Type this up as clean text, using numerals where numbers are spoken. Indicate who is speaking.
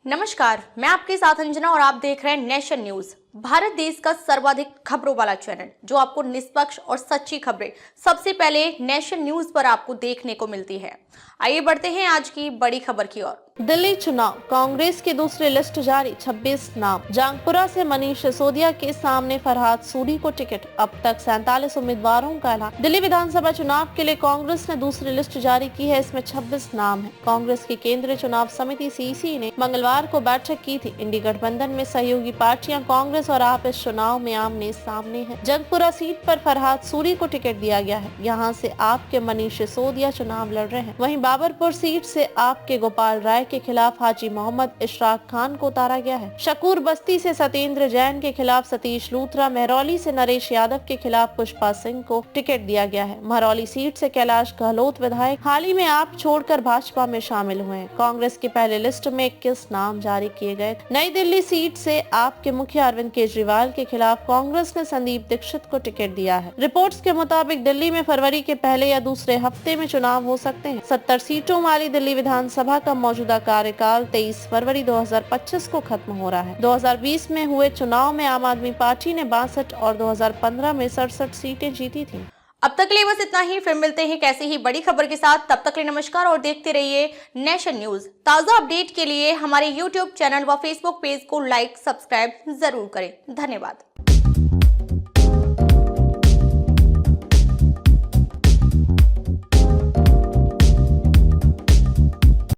Speaker 1: नमस्कार, मैं आपके साथ अंजना और आप देख रहे हैं नेशन न्यूज। भारत देश का सर्वाधिक खबरों वाला चैनल जो आपको निष्पक्ष और सच्ची खबरें सबसे पहले नेशन न्यूज पर आपको देखने को मिलती है। आइए बढ़ते हैं आज की बड़ी खबर की ओर।
Speaker 2: दिल्ली चुनाव, कांग्रेस की दूसरी लिस्ट जारी, 26 नाम। जंगपुरा से मनीष सिसोदिया के सामने फरहाद सूरी को टिकट। अब तक 47 उम्मीदवारों का ऐलान। दिल्ली विधानसभा चुनाव के लिए कांग्रेस ने दूसरी लिस्ट जारी की है। इसमें 26 नाम है। कांग्रेस की केंद्रीय चुनाव समिति सीसी ने मंगलवार को बैठक की थी। इंडी गठबंधन में सहयोगी पार्टियां कांग्रेस और आप इस चुनाव में आमने सामने है। जंगपुरा सीट पर फरहाद सूरी को टिकट दिया गया है। यहाँ से आप के मनीष सिसोदिया चुनाव लड़ रहे हैं। वहीं बाबरपुर सीट से आप के गोपाल राय के खिलाफ हाजी मोहम्मद इशराक खान को उतारा गया है। शकूर बस्ती से सत्येंद्र जैन के खिलाफ सतीश लूथरा, महरौली से नरेश यादव के खिलाफ पुष्पा सिंह को टिकट दिया गया है। महरौली सीट से कैलाश गहलोत विधायक हाल ही में आप छोड़कर भाजपा में शामिल हुए हैं। कांग्रेस की पहले लिस्ट में 21 नाम जारी किए गए। नई दिल्ली सीट से आपके मुखिया अरविंद केजरीवाल के खिलाफ कांग्रेस ने संदीप दीक्षित को टिकट दिया है। रिपोर्ट्स के मुताबिक दिल्ली में फरवरी के पहले या दूसरे हफ्ते में चुनाव हो सकते हैं। 70 सीटों वाली दिल्ली विधानसभा का मौजूदा कार्यकाल 23 फरवरी 2025 को खत्म हो रहा है। 2020 में हुए चुनाव में आम आदमी पार्टी ने 62 और 2015 में 67 सीटें जीती थी।
Speaker 1: अब तक के लिए बस इतना ही। फिर मिलते हैं कैसे ही बड़ी खबर के साथ। तब तक के लिए नमस्कार और देखते रहिए नेशन न्यूज। ताजा अपडेट के लिए हमारे YouTube चैनल व Facebook पेज को लाइक सब्सक्राइब जरूर करें। धन्यवाद।